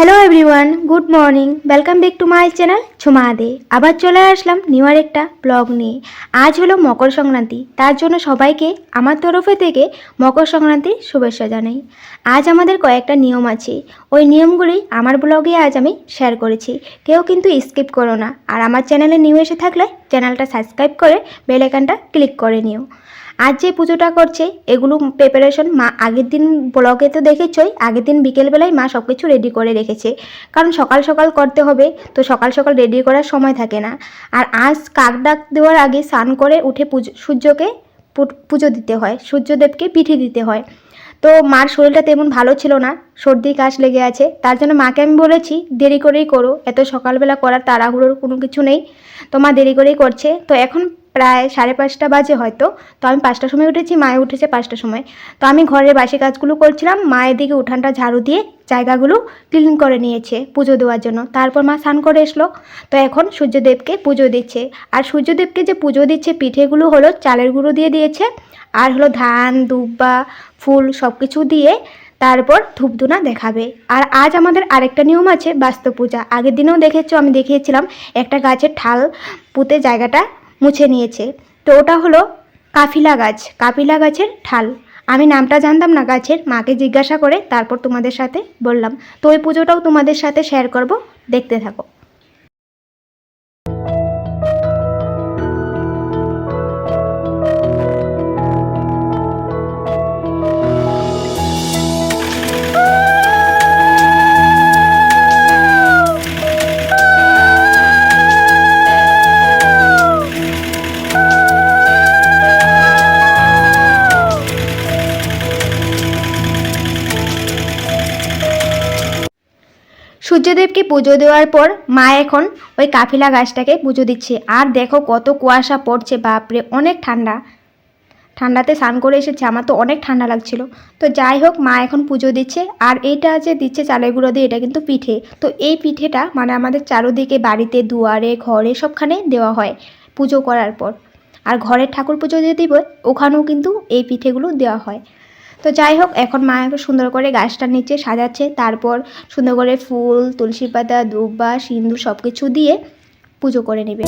Hello everyone, good morning. Welcome back to my channel Jhuma De. আবার চলে আসলাম new একটা blog নিয়ে। আজ হলো মকর সংক্রান্তি, তার জন্য সবাইকে আমার তরফে থেকে মকর সংক্রান্তির শুভেচ্ছা জানাই। আজ আমাদের কয়েকটা নিয়ম আছে, ওই নিয়মগুলি আমার ব্লগে আজ আমি শেয়ার করেছি। কেউ কিন্তু স্কিপ করো না, আর আমার চ্যানেলে নিউ এসে থাকলে চ্যানেলটা সাবস্ক্রাইব করে বেল আইকনটা ক্লিক করে নিও। আজ যে পুজোটা করছে এগুলো প্রিপারেশন মা আগের দিন ব্লগে তো দেখেছই, আগের দিন বিকেলবেলায় মা সব কিছু রেডি করে রেখেছে, কারণ সকাল সকাল করতে হবে, তো সকাল সকাল রেডি করার সময় থাকে না। আর আজ কাক ডাক দেওয়ার আগে স্নান করে উঠে সূর্যকে পুজো দিতে হয়, সূর্যদেবকে পিঠে দিতে হয়। তো মার শরীরটা তেমন ভালো ছিল না, সর্দি কাশ লেগে আছে, তার জন্য মাকে আমি বলেছি দেরি করেই করো, এত সকালবেলা করার তাড়াহুড়োর কোনো কিছু নেই। তো মা দেরি করেই করছে। তো এখন প্রায় 5:30 বাজে হয়তো। তো আমি 5টার সময় উঠেছি, মায়ে উঠেছে 5টার সময়। তো আমি ঘরের বাসি কাজগুলো করছিলাম, মায়ের দিকে উঠানটা ঝাড়ু দিয়ে জায়গাগুলো ক্লিন করে নিয়েছে পুজো দেওয়ার জন্য। তারপর মা স্নান করে এসলো। তো এখন সূর্যদেবকে পুজো দিচ্ছে। আর সূর্যদেবকে যে পুজো দিচ্ছে পিঠেগুলো হলো চালের গুঁড়ো দিয়ে দিয়েছে, আর হলো ধান দুব্বা ফুল সব কিছু দিয়ে তারপর ধূপধুনা দেখাবে। আর আজ আমাদের আরেকটা নিয়ম আছে, বাস্তু পূজা। আগের দিনেও দেখেছো, আমি দেখিয়েছিলাম একটা গাছের ঠাল পুঁতে জায়গাটা মুছে নিয়েছে। তো ওটা হলো কাফিলা গাছ, কাপিলা গাছের ঠাল। আমি নামটা জানতাম না গাছের, মাকে জিজ্ঞাসা করে তারপর তোমাদের সাথে বললাম। তো ওই পুজোটাও তোমাদের সাথে শেয়ার করব, দেখতে থাকো। সূর্যদেবকে পুজো দেওয়ার পর মা এখন ওই কাফিলা গাছটাকে পুজো দিচ্ছে। আর দেখো কত কুয়াশা পড়ছে, বাপরে অনেক ঠান্ডা। ঠান্ডাতে স্নান করে এসেছে, আমার তো অনেক ঠান্ডা লাগছিল। তো যাই হোক, মা এখন পুজো দিচ্ছে। আর এইটা যে দিচ্ছে চালের গুঁড়ো দিয়ে, এটা কিন্তু পিঠে। তো এই পিঠেটা মানে আমাদের চারোদিকে বাড়িতে দুয়ারে ঘরে সবখানে দেওয়া হয় পুজো করার পর। আর ঘরের ঠাকুর পুজো দিয়ে দিব, ওখানেও কিন্তু এই পিঠেগুলো দেওয়া হয়। তো যাই হোক, এখন মা একটু সুন্দর করে গাছটার নিচে সাজাচ্ছে, তারপর সুন্দর করে ফুল তুলসী পাতা দুব্বা সিন্দুর সব কিছু দিয়ে পুজো করে নেবে।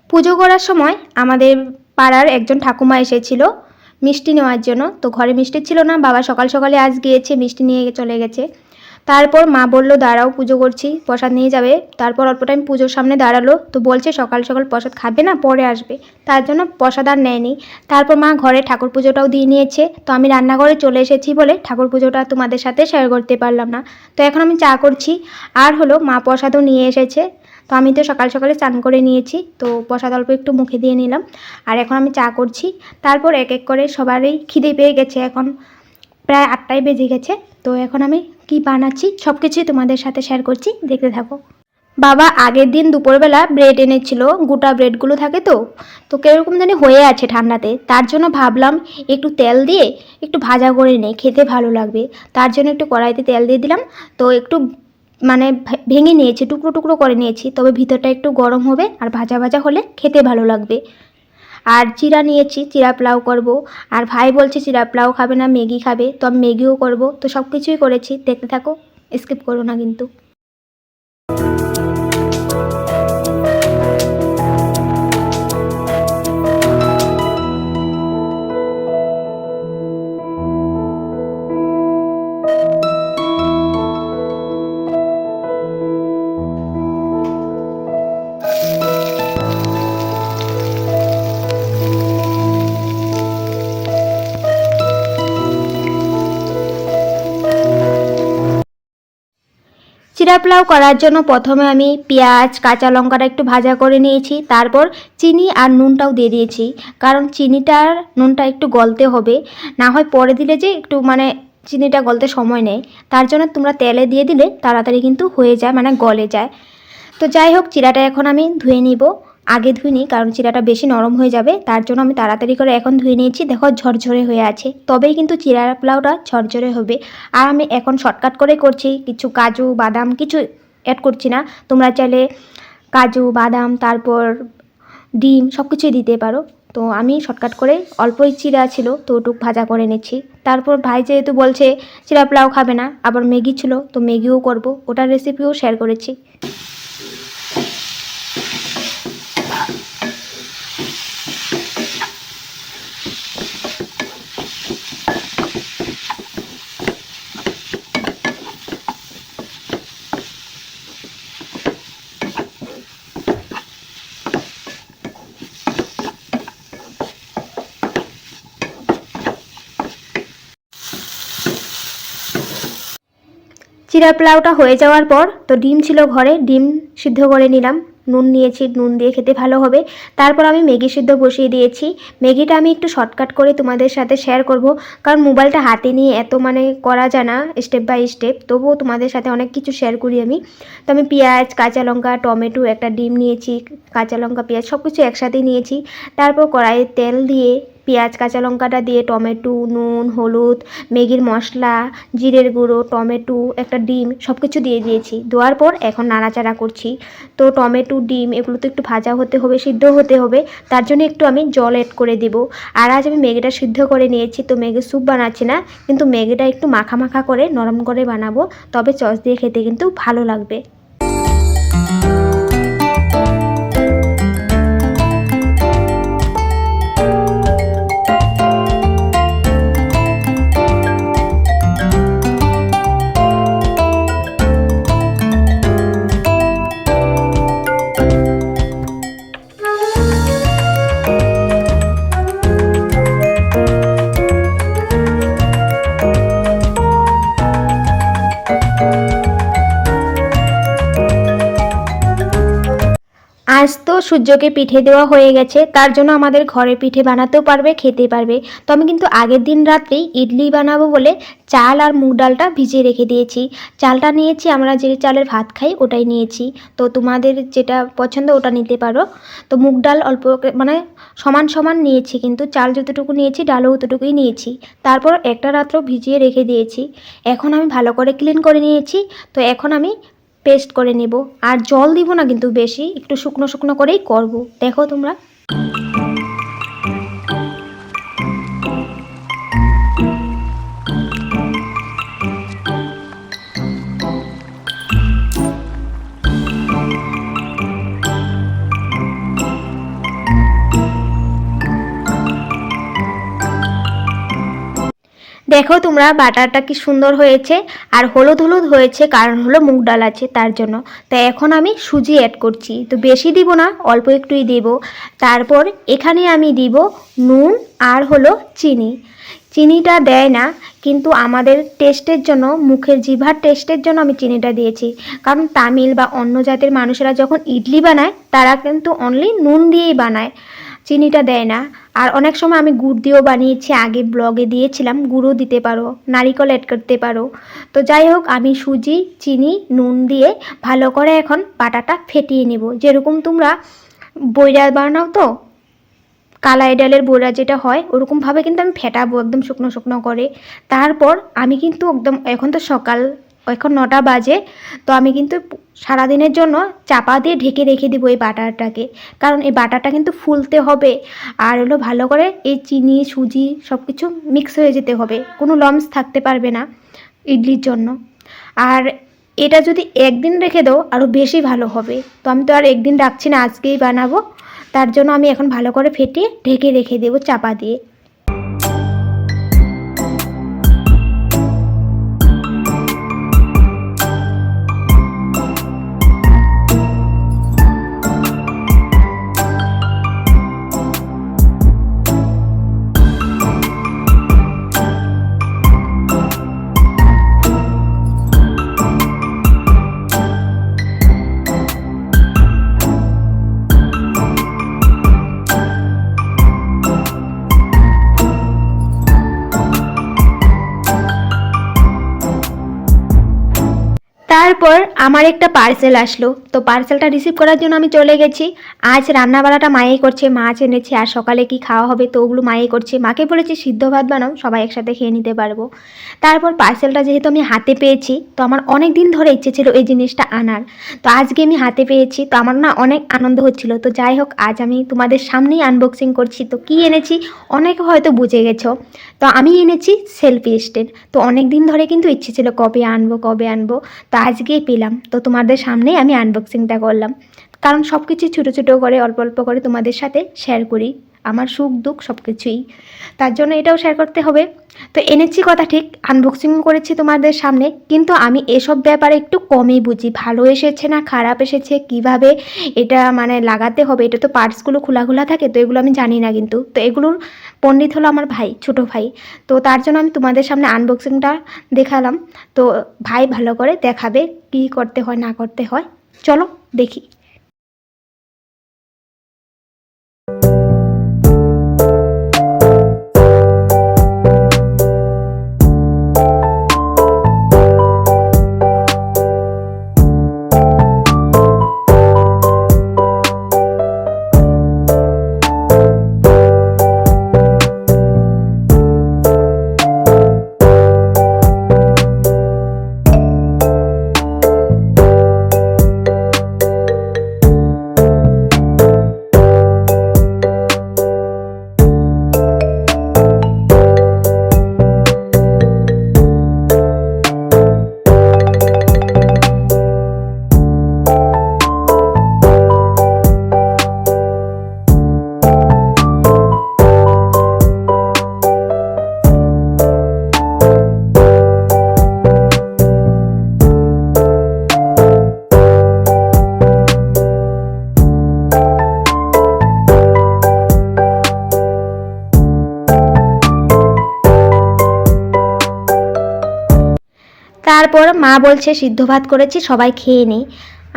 পুজো করার সময় আমাদের পাড়ার একজন ঠাকুমা এসেছিল মিষ্টি নেওয়ার জন্য। তো ঘরে মিষ্টি ছিল না, বাবা সকাল সকালে আজ গিয়েছে, মিষ্টি নিয়ে চলে গেছে। তারপর মা বলল দাঁড়াও পুজো করছি, প্রসাদ নিয়ে যাবে। তারপর অল্প টাইম পুজোর সামনে দাঁড়ালো, তো বলছে সকাল সকাল প্রসাদ খাবে না, পরে আসবে, তার জন্য প্রসাদ আর নেয়নি। তারপর মা ঘরে ঠাকুর পুজোটাও দিয়ে নিয়েছে। তো আমি রান্নাঘরে চলে এসেছি বলে ঠাকুর পুজোটা তোমাদের সাথে শেয়ার করতে পারলাম না। তো এখন আমি চা করছি। আর হলো মা প্রসাদও নিয়ে এসেছে। তো আমি তো সকাল সকালে স্নান করে নিয়েছি, তো প্রসাদ অল্প একটু মুখে দিয়ে নিলাম। আর এখন আমি চা করছি। তারপর এক এক করে সবারই খিদে পেয়ে গেছে, এখন প্রায় 8টায় বেজে গেছে। তো এখন আমি কি বানাচ্ছি সব কিছুই তোমাদের সাথে শেয়ার করছি, দেখতে থাকো। বাবা আগের দিন দুপুরবেলা ব্রেড এনেছিল, গোটা ব্রেডগুলো থাকে তো তো কীরকম জানি হয়ে আছে ঠান্ডাতে, তার জন্য ভাবলাম একটু তেল দিয়ে একটু ভাজা করে নেই, খেতে ভালো লাগবে। তার জন্য একটু কড়াইতে তেল দিয়ে দিলাম। তো একটু মানে ভেঙে নিয়েছি, টুকরো টুকরো করে নিয়েছি, তবে ভিতরটা একটু গরম হবে আর ভাজা ভাজা হলে খেতে ভালো লাগবে। আর চিড়া নিয়েছি, চিড়া পোলাও করব। আর ভাই বলছে চিড়া পোলাও খাবে না, ম্যাগি খাবে, তো আমি ম্যাগিও করব। তো সব কিছুই করেছি, দেখতে থাকো, স্কিপ করো না কিন্তু। চিড়া পোলাও করার জন্য প্রথমে আমি পেঁয়াজ কাঁচা লঙ্কাটা একটু ভাজা করে নিয়েছি, তারপর চিনি আর নুনটাও দিয়ে দিয়েছি, কারণ চিনিটার নুনটা একটু গলতে হবে, না হয় পরে দিলে যে একটু মানে চিনিটা গলতে সময় নেয়। তার জন্য তোমরা তেলে দিয়ে দিলে তাড়াতাড়ি কিন্তু হয়ে যায়, মানে গলে যায়। তো যাই হোক, চিড়াটা এখন আমি ধুয়ে নিব। আগে ধুইনি, কারণ চিড়াটা বেশি নরম হয়ে যাবে, তার জন্য আমি তাড়াতাড়ি করে এখন ধুয়ে নিয়েছি। দেখো ঝরঝরে হয়ে আছে, তবেই কিন্তু চিড়া পোলাওটা ঝরঝরে হবে। আর আমি এখন শর্টকাট করে করছি, কিছু কাজু বাদাম কিছু অ্যাড করছি না। তোমরা চাইলে কাজু বাদাম তারপর ডিম সব কিছুই দিতে পারো। তো আমি শর্টকাট করে অল্পই চিড়া ছিল তো ওটুক ভাজা করে নিচ্ছি। তারপর ভাই যেহেতু বলছে চিড়া পোলাও খাবে না, আবার ম্যাগি ছিল তো ম্যাগিও করব, ওটার রেসিপিও শেয়ার করেছি। চিড়া পোলাওটা হয়ে যাওয়ার পর তো ডিম ছিল ঘরে, ডিম সিদ্ধ করে নিলাম, নুন নিয়েছি, নুন দিয়ে খেতে ভালো হবে। তারপর আমি ম্যাগি সিদ্ধ বসিয়ে দিয়েছি। ম্যাগিটা আমি একটু শর্টকাট করে তোমাদের সাথে শেয়ার করব, কারণ মোবাইলটা হাতে নিয়ে এত করা যায় না স্টেপ বাই স্টেপ, তবুও তোমাদের সাথে অনেক কিছু শেয়ার করি আমি। তো আমি পেঁয়াজ, কাঁচা লঙ্কা, টমেটো, একটা ডিম নিয়েছি, কাঁচা লঙ্কা পেঁয়াজ সব কিছু একসাথেই নিয়েছি। তারপর কড়াইয়ে তেল দিয়ে পেঁয়াজ কাঁচা লঙ্কাটা দিয়ে টমেটো, নুন, হলুদ, ম্যাগির মশলা, জিরের গুঁড়ো, টমেটো, একটা ডিম সব কিছু দিয়ে দিয়েছি। দেওয়ার পর এখন নাড়াচাড়া করছি। তো টমেটো, ডিম এগুলো তো একটু ভাজা হতে হবে, সিদ্ধ হতে হবে, তার জন্য একটু আমি জল অ্যাড করে দেব। আর আজ আমি ম্যাগিটা সিদ্ধ করে নিয়েছি, তো ম্যাগির স্যুপ বানাচ্ছি না, কিন্তু ম্যাগিটা একটু মাখা মাখা করে নরম করে বানাবো, তবে সস দিয়ে খেতে কিন্তু ভালো লাগবে। আজ তো সূর্যকে পিঠে দেওয়া হয়ে গেছে, তার জন্য আমাদের ঘরে পিঠে বানাতেও পারবে, খেতে পারবে। তো আমি কিন্তু আগের দিন রাত্রেই ইডলি বানাবো বলে চাল আর মুগ ডালটা ভিজিয়ে রেখে দিয়েছি। চালটা নিয়েছি আমরা যে চালের ভাত খাই ওটাই নিয়েছি, তো তোমাদের যেটা পছন্দ ওটা নিতে পারো। তো মুগ ডাল অল্প সমান সমান নিয়েছি, কিন্তু চাল যতটুকু নিয়েছি ডালও অতটুকুই নিয়েছি। তারপর একটা রাত্র ভিজিয়ে রেখে দিয়েছি। এখন আমি ভালো করে ক্লিন করে নিয়েছি। তো এখন আমি পেস্ট করে নেব, আর জল দিব না কিন্তু বেশি, একটু শুকনো শুকনো করেই করব। দেখো তোমরা। দেখো তোমরা বাটারটা কি সুন্দর হয়েছে, আর হলুদ হলুদ হয়েছে, কারণ হলো মুগ ডাল আছে তার জন্য। তো এখন আমি সুজি অ্যাড করছি, তো বেশি দিব না, অল্প একটুই দেব। তারপর এখানে আমি দিব নুন আর হলো চিনি। চিনিটা দেয় না, কিন্তু আমাদের টেস্টের জন্য, মুখের জিভার টেস্টের জন্য আমি চিনিটা দিয়েছি। কারণ তামিল বা অন্য জাতের মানুষেরা যখন ইডলি বানায় তারা কিন্তু অনলি নুন দিয়েই বানায়, চিনিটা দেয় না। আর অনেক সময় আমি গুড় দিয়েও বানিয়েছি, আগে ব্লগে দিয়েছিলাম, গুঁড়ও দিতে পারো, নারিকেল অ্যাড করতে পারো। তো যাই হোক, আমি সুজি, চিনি, নুন দিয়ে ভালো করে এখন বাটাটা ফেটিয়ে নেব। যেরকম তোমরা বইরা বানাও, তো কালাই ডালের বড়া যেটা হয় ওরকমভাবে কিন্তু আমি ফেটাবো একদম শুকনো শুকনো করে। তারপর আমি কিন্তু একদম, এখন তো সকাল, এখন 9টা বাজে, তো আমি কিন্তু সারাদিনের জন্য চাপা দিয়ে ঢেকে রেখে দেবো এই বাটারটাকে, কারণ এই বাটারটা কিন্তু ফুলতে হবে। আর হলো ভালো করে এই চিনি সুজি সব কিছু মিক্স হয়ে যেতে হবে, কোনো লম্স থাকতে পারবে না ইডলির জন্য। আর এটা যদি একদিন রেখে দাও আরও বেশি ভালো হবে। তো আমি তো আর একদিন রাখছি না, আজকেই বানাবো, তার জন্য আমি এখন ভালো করে ফেটিয়ে ঢেকে রেখে দেবো চাপা দিয়ে। আমার একটা পার্সেল আসলো, তো পার্সেলটা রিসিভ করার জন্য আমি চলে গেছি। আজ রান্নাবাড়াটা মায়েই করছে, মাছ এনেছে, আর সকালে কি খাওয়া হবে তো ওগুলো মায়েই করছে। মাকে বলেছি সিদ্ধ ভাত বানাও, সবাই একসাথে খেয়ে নিতে পারবো। তারপর পার্সেলটা যেহেতু আমি হাতে পেয়েছি, তো আমার অনেক দিন ধরে ইচ্ছে ছিল এই জিনিসটা আনার, তো আজকে আমি হাতে পেয়েছি, তো আমার না অনেক আনন্দ হচ্ছিল। তো যাই হোক, আজ আমি তোমাদের সামনেই আনবক্সিং করছি। তো কি এনেছি অনেকে হয়তো বুঝে গেছো, তো আমি এনেছি সেলফি স্ট্যান্ড। তো অনেক দিন ধরে কিন্তু ইচ্ছে ছিল কবে আনবো কবে আনবো, তো আজকেই পেলাম। তো তোমাদের সামনেই আমি আনবক্সিংটা করলাম, কারণ সব কিছু ছোটো ছোটো করে অল্প অল্প করে তোমাদের সাথে শেয়ার করি, আমার সুখ দুঃখ সব কিছুই, তার জন্য এটাও শেয়ার করতে হবে। তো এনেছি কথা ঠিক, আনবক্সিং করেছি তোমাদের সামনে, কিন্তু আমি এসব ব্যাপারে একটু কমই বুঝি, ভালো এসেছে না খারাপ এসেছে, কিভাবে এটা মানে লাগাতে হবে, এটা তো পার্টসগুলো খোলা খোলা থাকে, তো এগুলো আমি জানি না কিন্তু। তো এগুলোর পণ্ডিত হলো আমার ভাই, ছোটো ভাই। তো তার জন্য আমি তোমাদের সামনে আনবক্সিংটা দেখালাম। তো ভাই ভালো করে দেখাবে কী করতে হয় না করতে হয়, চলো দেখি। তারপর মা বলছে সিদ্ধ ভাত করেছি সবাই খেয়ে নেই।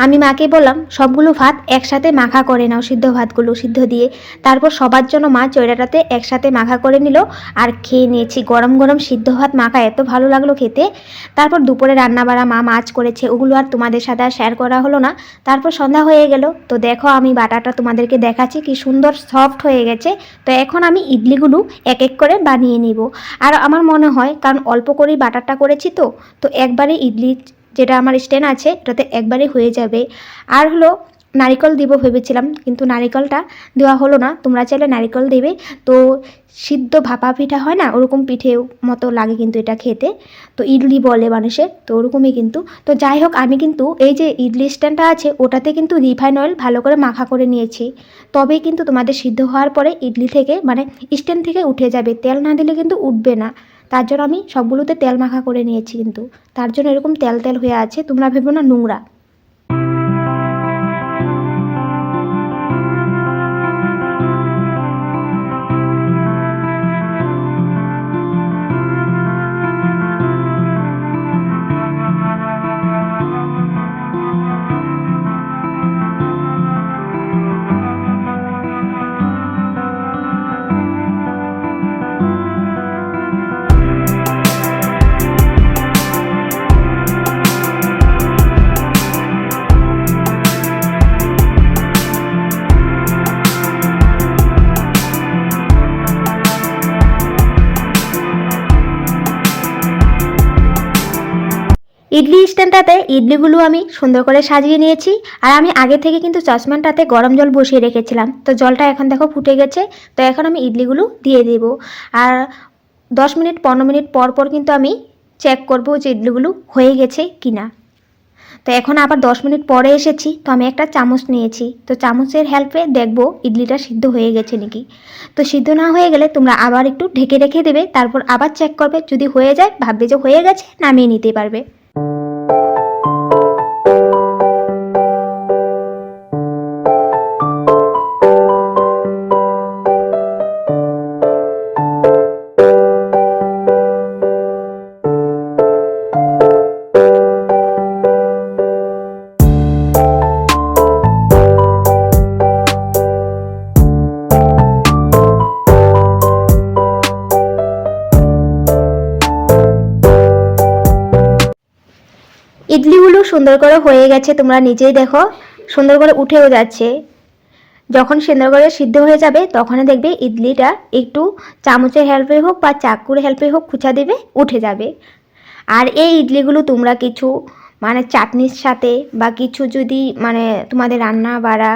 আমি মাকে বললাম সবগুলো ভাত একসাথে মাখা করে নাও, সিদ্ধ ভাতগুলো সিদ্ধ দিয়ে। তারপর সবার জন্য মা চৈরাটাতে একসাথে মাখা করে নিল, আর খেয়ে নিয়েছি। গরম গরম সিদ্ধ ভাত মাখা এত ভালো লাগলো খেতে। তারপর দুপুরে রান্নাবাড়া মা মাছ করেছে, ওগুলো আর তোমাদের সাথে আর শেয়ার করা হলো না। তারপর সন্ধ্যা হয়ে গেল, তো দেখো আমি বাটাটা তোমাদেরকে দেখাচ্ছি কি সুন্দর সফট হয়ে গেছে। তো এখন আমি ইডলিগুলো এক এক করে বানিয়ে নিব। আর আমার মনে হয় কারণ অল্প করেই বাটারটা করেছি, তো একবারে ইডলি যেটা আমার স্ট্যান্ড আছে এটাতে একবারে হয়ে যাবে। আর হলো নারিকেল দিব ভেবেছিলাম, কিন্তু নারিকেলটা দেওয়া হলো না, তোমরা চাইলে নারিকেল দেবে। তো সিদ্ধ ভাপা পিঠা হয় না, ওরকম পিঠে মতো লাগে কিন্তু এটা খেতে, তো ইডলি বলে মানুষে, তো ওরকমই কিন্তু। তো যাই হোক, আমি কিন্তু এই যে ইডলি স্ট্যান্ডটা আছে ওটাতে কিন্তু রিফাইন অয়েল ভালো করে মাখা করে নিয়েছি, তবেই কিন্তু তোমাদের সিদ্ধ হওয়ার পরে ইডলি থেকে মানে স্ট্যান্ড থেকে উঠে যাবে, তেল না দিলে কিন্তু উঠবে না। তার জন্য আমি সবগুলোতে তেল মাখা করে নিয়েছি, কিন্তু তার জন্য এরকম তেল তেল হয়ে আছে, তোমরা ভেবো না নোংরা। ইডলি স্ট্যান্ডটাতে ইডলিগুলো আমি সুন্দর করে সাজিয়ে নিয়েছি। আর আমি আগে থেকে কিন্তু সসপ্যানটাতে গরম জল বসিয়ে রেখেছিলাম, তো জলটা এখন দেখো ফুটে গেছে। তো এখন আমি ইডলিগুলো দিয়ে দেব, আর 10 মিনিট 15 মিনিট পর পর কিন্তু আমি চেক করব যে ইডলিগুলো হয়ে গেছে কি না। তো এখন আবার 10 মিনিট পরে এসেছি, তো আমি একটা চামচ নিয়েছি, তো চামচের হেল্পে দেখবো ইডলিটা সিদ্ধ হয়ে গেছে নাকি। তো সিদ্ধ না হয়ে গেলে তোমরা আবার একটু ঢেকে রেখে দেবে, তারপর আবার চেক করবে, যদি হয়ে যায় ভাববে যে হয়ে গেছে, নামিয়ে নিতে পারবে। সুন্দর করে হয়ে গেছে, তোমরা নিজেই দেখো সুন্দর করে উঠেও যাচ্ছে। যখন সুন্দর করে সিদ্ধ হয়ে যাবে তখন দেখবে ইডলিটা একটু চামচের হেল্পে হোক বা চাকুর হেল্পে হোক খুঁচা দেবে, উঠে যাবে। আর এই ইডলিগুলো তোমরা কিছু মানে চাটনির সাথে বা কিছু যদি মানে তোমাদের রান্না বাড়া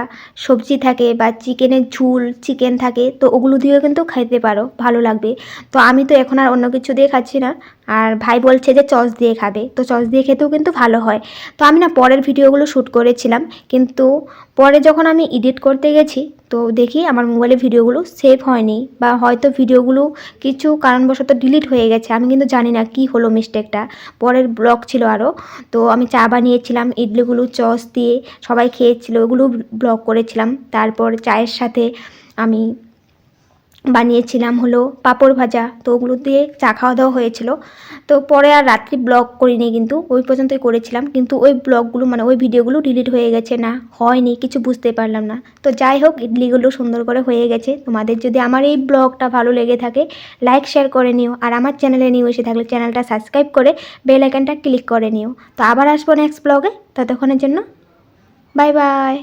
সবজি থাকে বা চিকেনের ঝোল চিকেন থাকে তো ওগুলো দিয়েও কিন্তু খাইতে পারো, ভালো লাগবে। তো আমি তো এখন আর অন্য কিছু দিয়ে খাচ্ছি না, আর ভাই বলছে যে সস দিয়ে খাবে, তো সস দিয়ে খেতেও কিন্তু ভালো হয়। তো আমি না পরের ভিডিওগুলো শ্যুট করেছিলাম, কিন্তু পরে যখন আমি এডিট করতে গেছি তো দেখি আমার মোবাইলে ভিডিওগুলো সেভ হয়নি, বা হয়তো ভিডিওগুলো কিছু কারণবশত ডিলিট হয়ে গেছে। আমি কিন্তু জানি না কি হলো মিস্টেকটা। পরের ব্লগ ছিল আরও, তো আমি চা বানিয়েছিলাম, ইডলিগুলো সস দিয়ে সবাই খেয়েছিল, ওগুলো ব্লগ করেছিলাম। তারপর চায়ের সাথে আমি বানিয়েছিলাম হলো পাঁপড় ভাজা, তো ওগুলো দিয়ে চা খাওয়া দাওয়া হয়েছিল। তো পরে আর রাত্রি ব্লগ করিনি, কিন্তু ওই পর্যন্তই করেছিলাম, কিন্তু ওই ব্লগগুলো মানে ওই ভিডিওগুলো ডিলিট হয়ে গেছে, না হয়নি কিছু বুঝতে পারলাম না। তো যাই হোক, ইডলিগুলো সুন্দর করে হয়ে গেছে। তোমাদের যদি আমার এই ব্লগটা ভালো লেগে থাকে লাইক শেয়ার করে নিও, আর আমার চ্যানেলে নিউ এসে থাকলে চ্যানেলটা সাবস্ক্রাইব করে বেল আইকনটা ক্লিক করে নিও। তো আবার আসবো নেক্সট ব্লগে, ততক্ষণের জন্য বাই বাই।